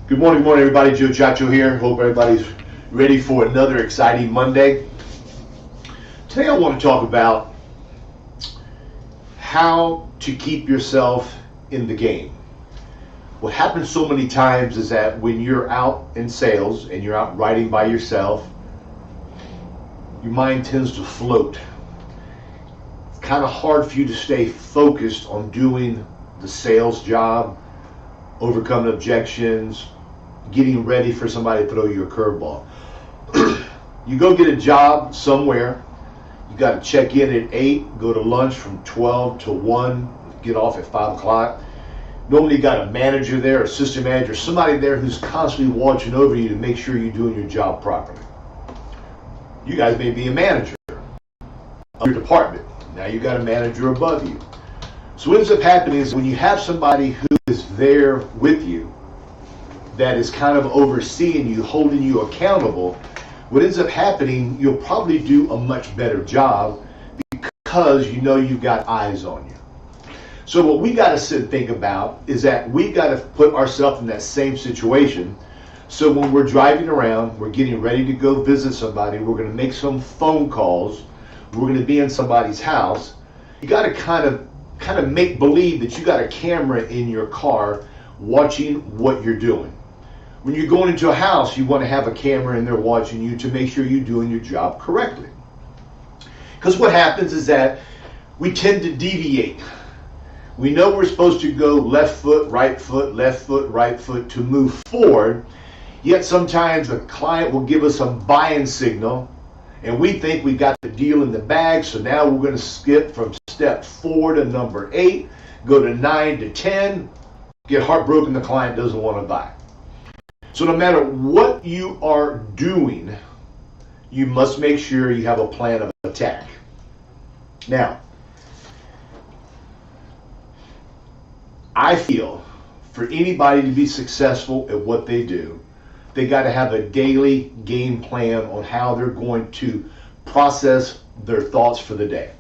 Good morning, everybody. Joe Ciaccio here. Hope everybody's ready for another exciting Monday. Today I want to talk about how to keep yourself in the game. What happens so many times is that when you're out in sales and you're out riding by yourself, your mind tends to float. It's kind of hard for you to stay focused on doing the sales job, overcoming objections, getting ready for somebody to throw you a curveball. You go get a job somewhere, you got to check in at 8, go to lunch from 12 to 1, get off at 5 o'clock. Normally you got a manager there, assistant manager, somebody there who's constantly watching over you to make sure you're doing your job properly. You guys may be a manager of your department. Now you got a manager above you. So what ends up happening is when you have somebody who is there with you, that is kind of overseeing you, holding you accountable, what ends up happening, you'll probably do a much better job because you know you've got eyes on you. So what we got to sit and think about is that we got to put ourselves in that same situation. So when we're driving around, we're getting ready to go visit somebody, we're going to make some phone calls, we're going to be in somebody's house, you got to kind of make believe that you got a camera in your car watching what you're doing. When you're going into a house, you want to have a camera in there watching you to make sure you're doing your job correctly. Because what happens is that we tend to deviate. We know we're supposed to go left foot, right foot, right foot to move forward. Yet sometimes the client will give us a buying signal and we think we got the deal in the bag. So now we're going to skip from step 4 to number 8, go to 9 to 10, get heartbroken the client doesn't want to buy. So no matter what you are doing, you must make sure you have a plan of attack. Now, I feel for anybody to be successful at what they do, they got to have a daily game plan on how they're going to process their thoughts for the day.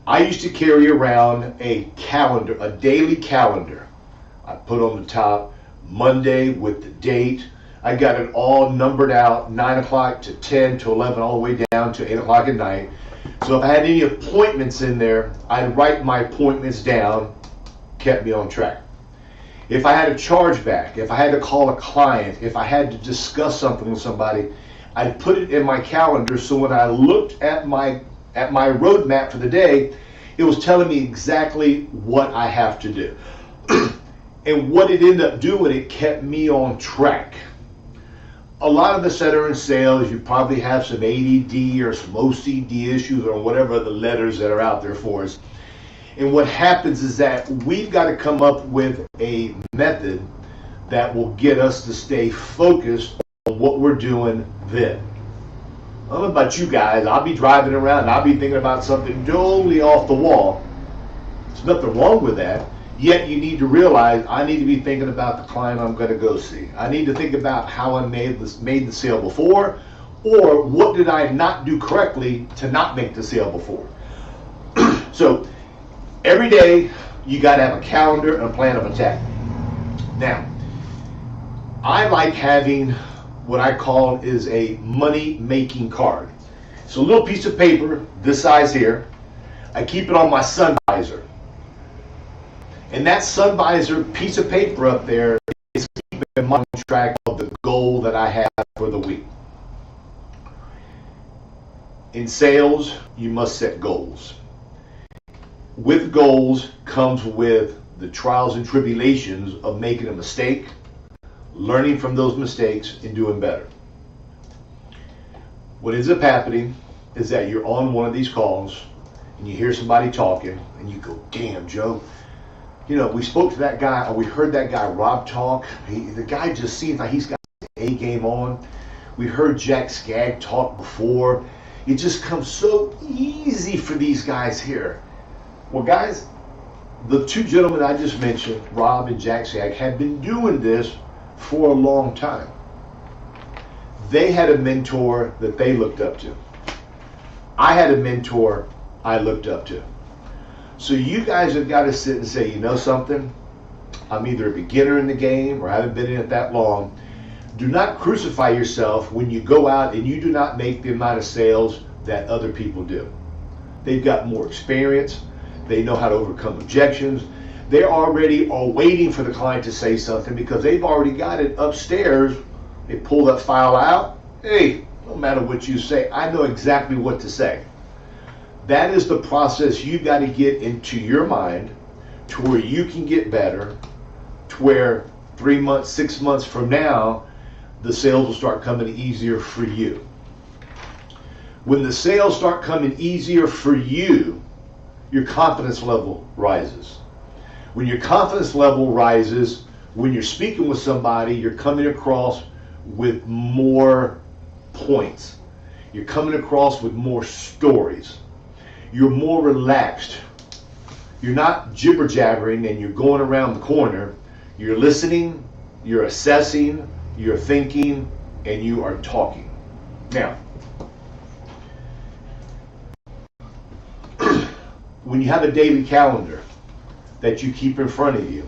I used to carry around a calendar, a daily calendar. I put on the top Monday with the date. I got it all numbered out, 9 o'clock to 10 to 11, all the way down to 8 o'clock at night. So if I had any appointments in there, I'd write my appointments down, kept me on track. If I had a chargeback, if I had to call a client, if I had to discuss something with somebody, I'd put it in my calendar so when I looked at my roadmap for the day, it was telling me exactly what I have to do. And what it ended up doing, it kept me on track. A lot of us that are in sales, you probably have some ADD or some OCD issues or whatever the letters that are out there for us. And what happens is that we've got to come up with a method that will get us to stay focused on what we're doing then. I don't know about you guys, I'll be driving around and I'll be thinking about something totally off the wall. There's nothing wrong with that. Yet you need to realize I need to be thinking about the client I'm going to go see. I need to think about how I made the sale before, or what did I not do correctly to not make the sale before. So every day you got to have a calendar and a plan of attack. Now, I like having what I call is a money-making card. It's a little piece of paper this size here. I keep it on my sun visor. And that sun visor piece of paper up there is keeping my track of the goal that I have for the week. In sales, you must set goals. With goals comes with the trials and tribulations of making a mistake, learning from those mistakes, and doing better. What ends up happening is that you're on one of these calls and you hear somebody talking and you go, damn, Joe, you know, we spoke to that guy, or we heard that guy Rob talk. The guy just seems like he's got A game on. We heard Jack Skaggs talk before. It just comes so easy for these guys here. Well, guys, the two gentlemen I just mentioned, Rob and Jack Skaggs, had been doing this for a long time. They had a mentor that they looked up to. I had a mentor I looked up to. So you guys have got to sit and say, you know something? I'm either a beginner in the game or I haven't been in it that long. Do not crucify yourself when you go out and you do not make the amount of sales that other people do. They've got more experience. They know how to overcome objections. They already are waiting for the client to say something because they've already got it upstairs. They pull that file out. Hey, no matter what you say, I know exactly what to say. That is the process you've got to get into your mind to where you can get better, to where 3 months, 6 months from now, the sales will start coming easier for you. When the sales start coming easier for you, your confidence level rises. When your confidence level rises, when you're speaking with somebody, you're coming across with more points. You're coming across with more stories. You're more relaxed. You're not jibber jabbering and you're going around the corner. You're listening, you're assessing, you're thinking, and you are talking. Now, when you have a daily calendar that you keep in front of you,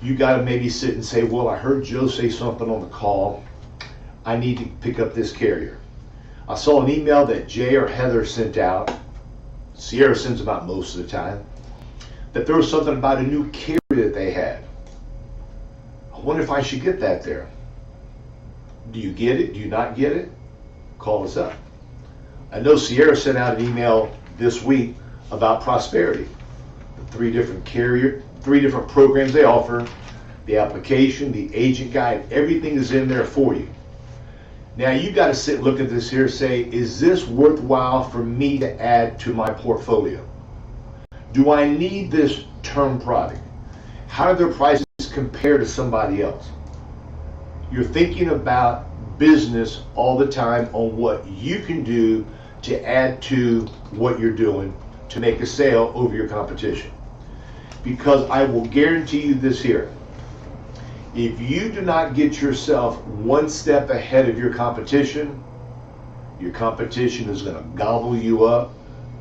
you got to maybe sit and say, well, I heard Joe say something on the call. I need to pick up this carrier. I saw an email that Jay or Heather sent out. Sierra sends them out most of the time. That there was something about a new carrier that they had. I wonder if I should get that there. Do you get it? Do you not get it? Call us up. I know Sierra sent out an email this week about Prosperity. The three different programs they offer, the application, the agent guide, everything is in there for you. Now you got to sit and look at this here and say, is this worthwhile for me to add to my portfolio? Do I need this term product? How do their prices compare to somebody else? You're thinking about business all the time on what you can do to add to what you're doing to make a sale over your competition. Because I will guarantee you this here, if you do not get yourself one step ahead of your competition is going to gobble you up,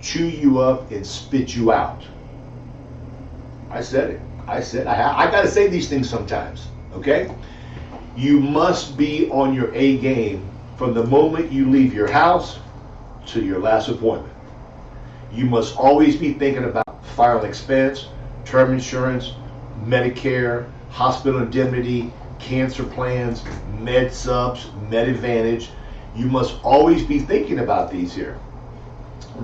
chew you up, and spit you out. I said it. I got to say these things sometimes, okay? You must be on your A game from the moment you leave your house to your last appointment. You must always be thinking about fire and expense, term insurance, Medicare, hospital indemnity, cancer plans, med subs, med advantage. You must always be thinking about these here.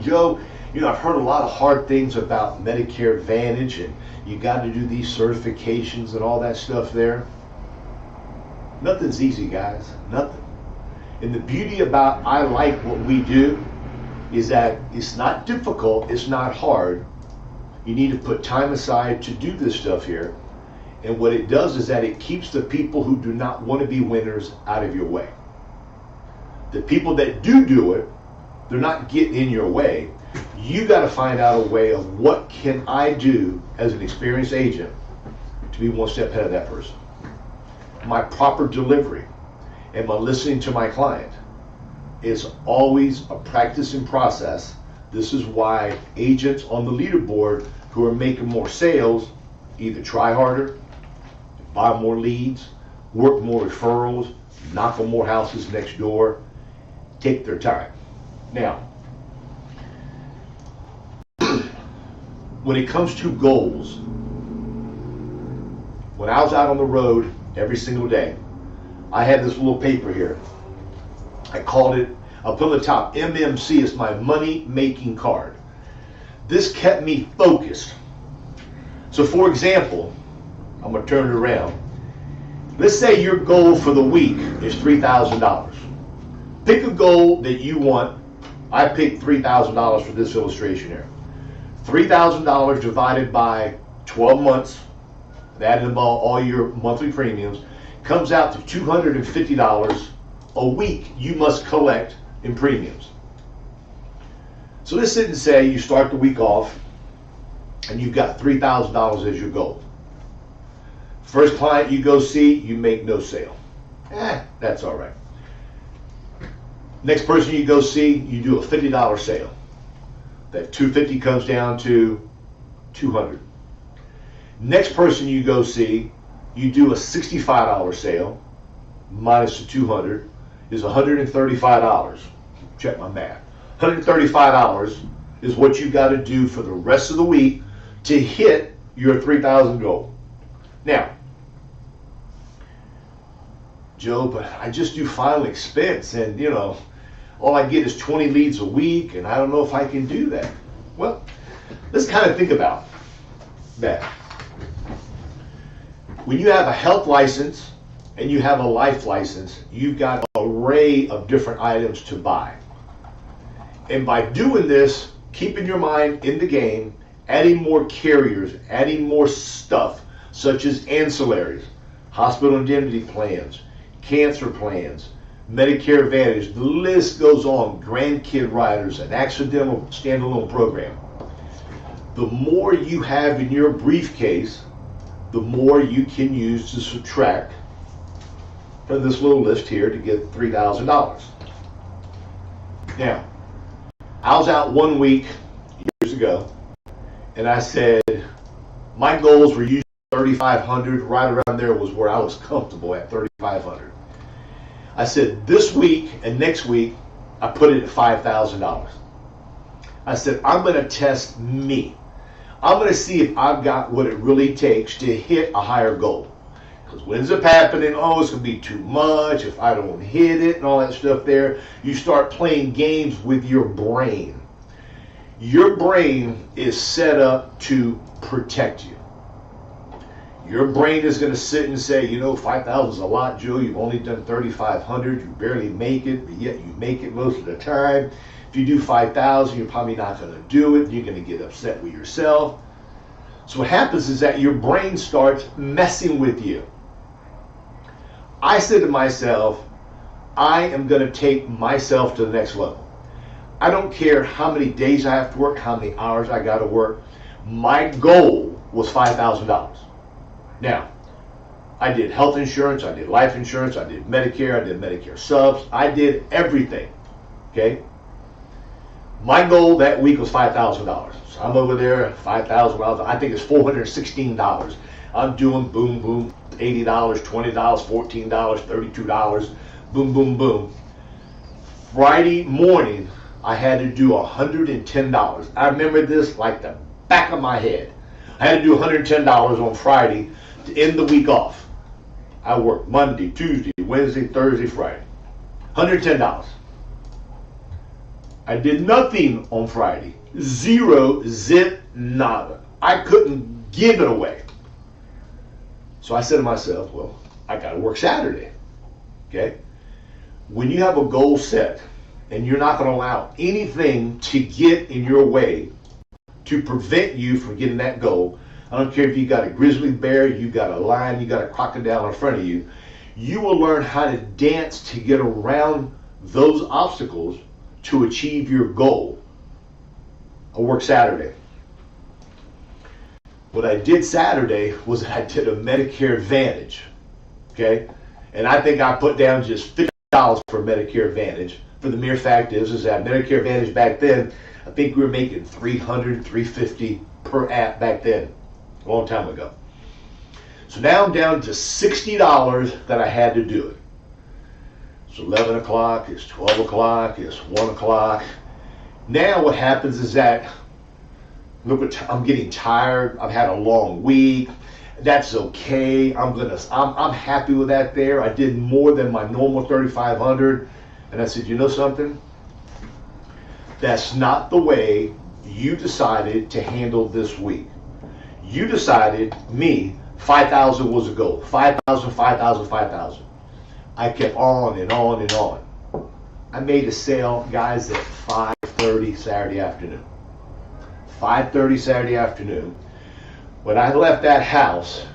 Joe, I've heard a lot of hard things about Medicare Advantage and you got to do these certifications and all that stuff there. Nothing's easy, guys. Nothing. And the beauty about I like what we do is that it's not difficult, it's not hard. You need to put time aside to do this stuff here. And what it does is that it keeps the people who do not want to be winners out of your way. The people that do it, they're not getting in your way. You got to find out a way of what can I do as an experienced agent to be one step ahead of that person. My proper delivery and my listening to my client is always a practice and process. This is why agents on the leaderboard who are making more sales either try harder, buy more leads, work more referrals, knock on more houses next door, take their time. Now, when it comes to goals, when I was out on the road every single day, I had this little paper here. I called it, I'll put on the top, MMC is my money making card. This kept me focused. So for example, I'm going to turn it around. Let's say your goal for the week is $3,000. Pick a goal that you want. I picked $3,000 for this illustration here. $3,000 divided by 12 months, adding about all your monthly premiums, comes out to $250 a week you must collect in premiums. So let's sit and say you start the week off and you've got $3,000 as your goal. First client you go see, you make no sale. That's all right. Next person you go see, you do a $50 sale. That $250 comes down to $200. Next person you go see, you do a $65 sale, minus the 200 is $135. Check my math. $135 is what you got to do for the rest of the week to hit your 3,000 goal. Now, Joe, but I just do final expense and, you know, all I get is 20 leads a week and I don't know if I can do that. Well, let's kind of think about that. When you have a health license and you have a life license, you've got an array of different items to buy. And by doing this, keeping your mind in the game, adding more carriers, adding more stuff, such as ancillaries, hospital indemnity plans, cancer plans, Medicare Advantage, the list goes on, grandkid riders, an accidental standalone program. The more you have in your briefcase, the more you can use to subtract from this little list here to get $3,000. Now, I was out 1 week years ago, and I said my goals were usually 3,500. Right around there was where I was comfortable at, 3,500. I said this week and next week I put it at $5,000. I said I'm going to test me. I'm going to see if I've got what it really takes to hit a higher goal. Because what ends up happening, oh, it's going to be too much if I don't hit it and all that stuff there. You start playing games with your brain. Your brain is set up to protect you. Your brain is going to sit and say, you know, 5,000 is a lot, Joe. You've only done 3,500. You barely make it, but yet you make it most of the time. If you do 5,000, you're probably not going to do it. You're going to get upset with yourself. So what happens is that your brain starts messing with you. I said to myself, I am going to take myself to the next level. I don't care how many days I have to work, how many hours I got to work. My goal was $5,000. Now, I did health insurance, I did life insurance, I did Medicare, I did Medicare subs, I did everything, okay? My goal that week was $5,000. So I'm over there, $5,000, I think it's $416. I'm doing boom, boom, $80, $20, $14, $32, boom, boom, boom. Friday morning, I had to do $110. I remember this like the back of my head. I had to do $110 on Friday to end the week off. I worked Monday, Tuesday, Wednesday, Thursday, Friday. $110. I did nothing on Friday. Zero, zip, nada. I couldn't give it away. So I said to myself, well, I got to work Saturday. Okay? When you have a goal set and you're not going to allow anything to get in your way to prevent you from getting that goal, I don't care if you got a grizzly bear, you got a lion, you got a crocodile in front of you, you will learn how to dance to get around those obstacles to achieve your goal. I worked Saturday. What I did Saturday was I did a Medicare Advantage, okay? And I think I put down just $50 for Medicare Advantage. For the mere fact is that Medicare Advantage back then, I think we were making $300, $350 per app back then, a long time ago. So now I'm down to $60 that I had to do it. It's 11 o'clock, it's 12 o'clock, it's 1 o'clock. Now what happens is that, look, I'm getting tired, I've had a long week, that's okay, I'm happy with that there. I did more than my normal 3,500, and I said, you know something? That's not the way you decided to handle this week. You decided, me, 5,000 was a goal. 5,000, 5,000, 5,000. I kept on and on and on. I made a sale, guys, at 5:30 Saturday afternoon. 5:30 Saturday afternoon. When I left that house,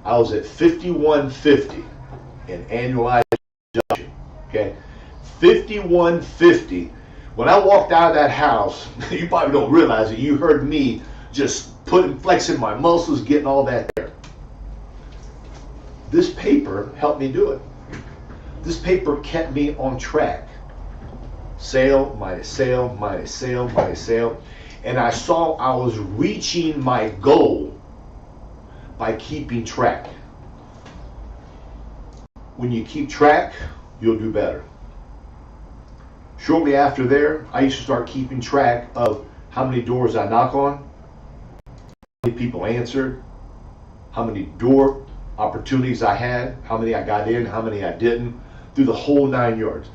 I was at 5150 in annualized deduction. Okay? 5150. When I walked out of that house, you probably don't realize it, you heard me just flexing my muscles, getting all that there. This paper helped me do it. This paper kept me on track. Sale, minus sale, minus sale, minus sale. And I saw I was reaching my goal by keeping track. When you keep track, you'll do better. Shortly after there, I used to start keeping track of how many doors I knock on, how many people answered, how many door opportunities I had, how many I got in, how many I didn't, through the whole 9 yards.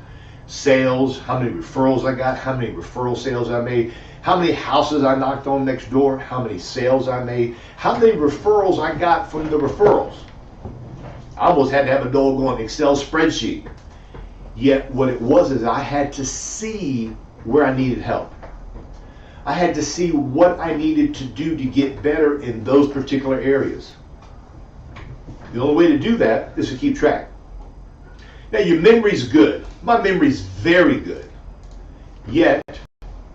Sales, how many referrals I got, how many referral sales I made, how many houses I knocked on next door, how many sales I made, how many referrals I got from the referrals. I almost had to have a doggone Excel spreadsheet. Yet what it was is I had to see where I needed help. I had to see what I needed to do to get better in those particular areas. The only way to do that is to keep track. Now your memory's good. My memory's very good. Yet,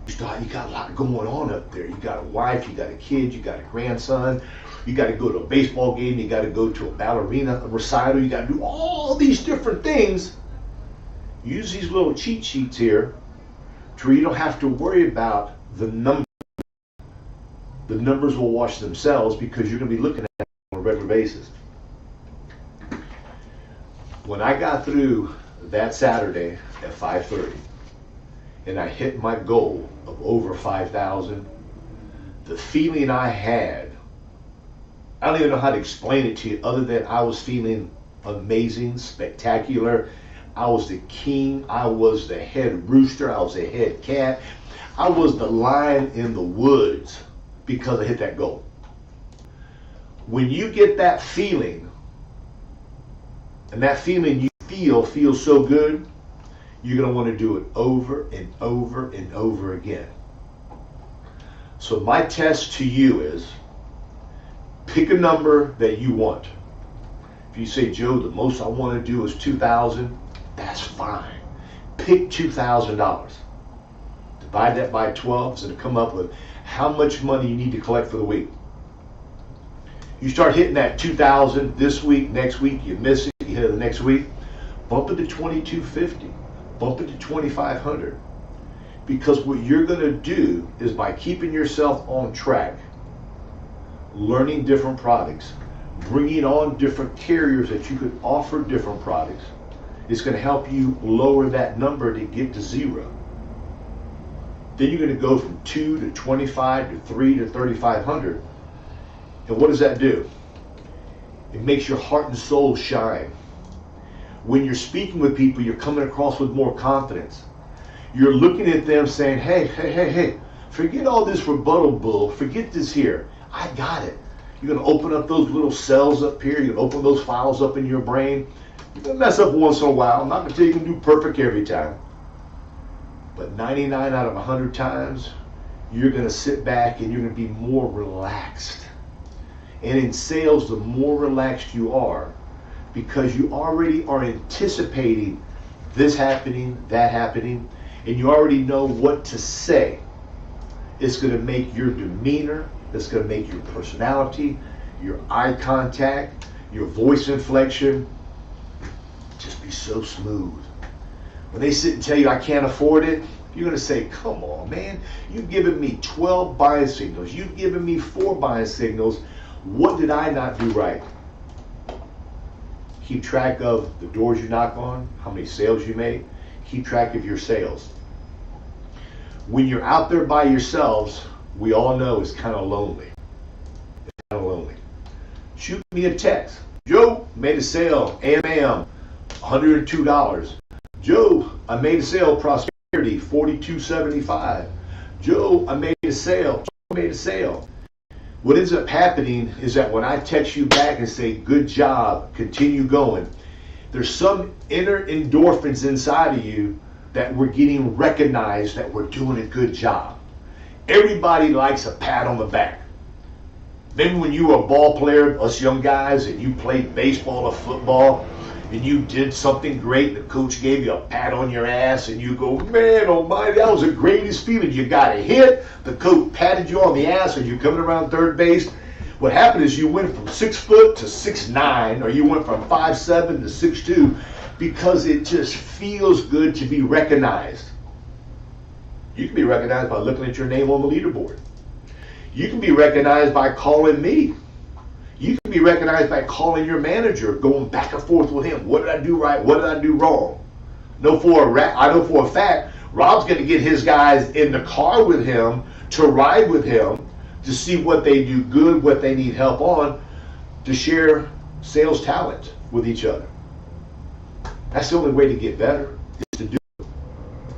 you got a lot going on up there. You got a wife, you got a kid, you got a grandson, you got to go to a baseball game, you got to go to a ballerina recital, you got to do all these different things. Use these little cheat sheets here to where you don't have to worry about the numbers. The numbers will wash themselves because you're going to be looking at them on a regular basis. When I got through that Saturday at 5:30 and I hit my goal of over 5,000, the feeling I had, I don't even know how to explain it to you other than I was feeling amazing, spectacular. I was the king, I was the head rooster, I was the head cat, I was the lion in the woods because I hit that goal. When you get that feeling, and that feeling you feels so good, you're going to want to do it over and over and over again. So my test to you is, pick a number that you want. If you say, Joe, the most I want to do is 2,000, that's fine. Pick $2,000. Divide that by 12 so to come up with how much money you need to collect for the week. You start hitting that 2,000 this week, next week, you miss it, you hit it the next week, bump it to 2,250, bump it to 2,500. Because what you're going to do is by keeping yourself on track, learning different products, bringing on different carriers that you could offer different products, it's going to help you lower that number to get to 0. Then you're going to go from 2 to 25 to 3 to 3,500. And what does that do? It makes your heart and soul shine. When you're speaking with people, you're coming across with more confidence. You're looking at them saying, hey, forget all this rebuttal bull. Forget this here. I got it. You're going to open up those little cells up here. You're going to open those files up in your brain. You're going to mess up once in a while. I'm not going to tell you you can do perfect every time. But 99 out of 100 times, you're going to sit back and you're going to be more relaxed. And in sales, the more relaxed you are, because you already are anticipating this happening, that happening, and you already know what to say. It's going to make your demeanor, it's going to make your personality, your eye contact, your voice inflection just be so smooth. When they sit and tell you I can't afford it, you're going to say, come on, man. You've given me 12 buying signals. You've given me 4 buying signals. What did I not do right? Keep track of the doors you knock on, how many sales you make. Keep track of your sales. When you're out there by yourselves, we all know it's kind of lonely. It's kind of lonely. Shoot me a text. Joe, made a sale, AMAM, $102. Joe, I made a sale, Prosperity, $42.75. Joe, I made a sale. Joe, made a sale. What ends up happening is that when I text you back and say, good job, continue going, there's some inner endorphins inside of you that we're getting recognized that we're doing a good job. Everybody likes a pat on the back. Maybe when you were a ball player, us young guys, and you played baseball or football, and you did something great, the coach gave you a pat on your ass, and you go, man, almighty, that was the greatest feeling. You got a hit, the coach patted you on the ass, and you're coming around third base. What happened is you went from 6 foot to 6'9", or you went from 5'7" to 6'2", because it just feels good to be recognized. You can be recognized by looking at your name on the leaderboard. You can be recognized by calling me. You can be recognized by calling your manager, going back and forth with him. What did I do right? What did I do wrong? I know for a fact, Rob's going to get his guys in the car with him to ride with him to see what they do good, what they need help on, to share sales talent with each other. That's the only way to get better, is to do it.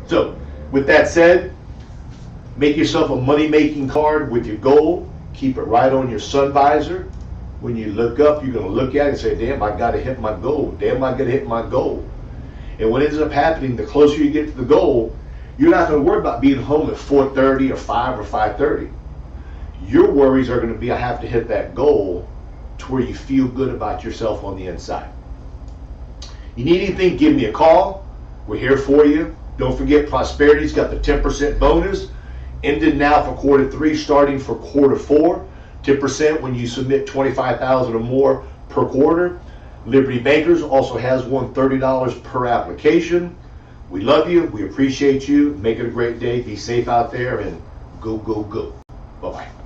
So, with that said, make yourself a money-making card with your goal. Keep it right on your sun visor. When you look up, you're going to look at it and say, damn, I got to hit my goal. Damn, I got to hit my goal. And what ends up happening, the closer you get to the goal, you're not going to worry about being home at 4:30 or 5 or 5:30. Your worries are going to be, I have to hit that goal to where you feel good about yourself on the inside. You need anything, give me a call. We're here for you. Don't forget, Prosperity's got the 10% bonus. Ended now for quarter 3, starting for quarter 4. 10% when you submit $25,000 or more per quarter. Liberty Bankers also has one $30 per application. We love you. We appreciate you. Make it a great day. Be safe out there and go, go, go. Bye-bye.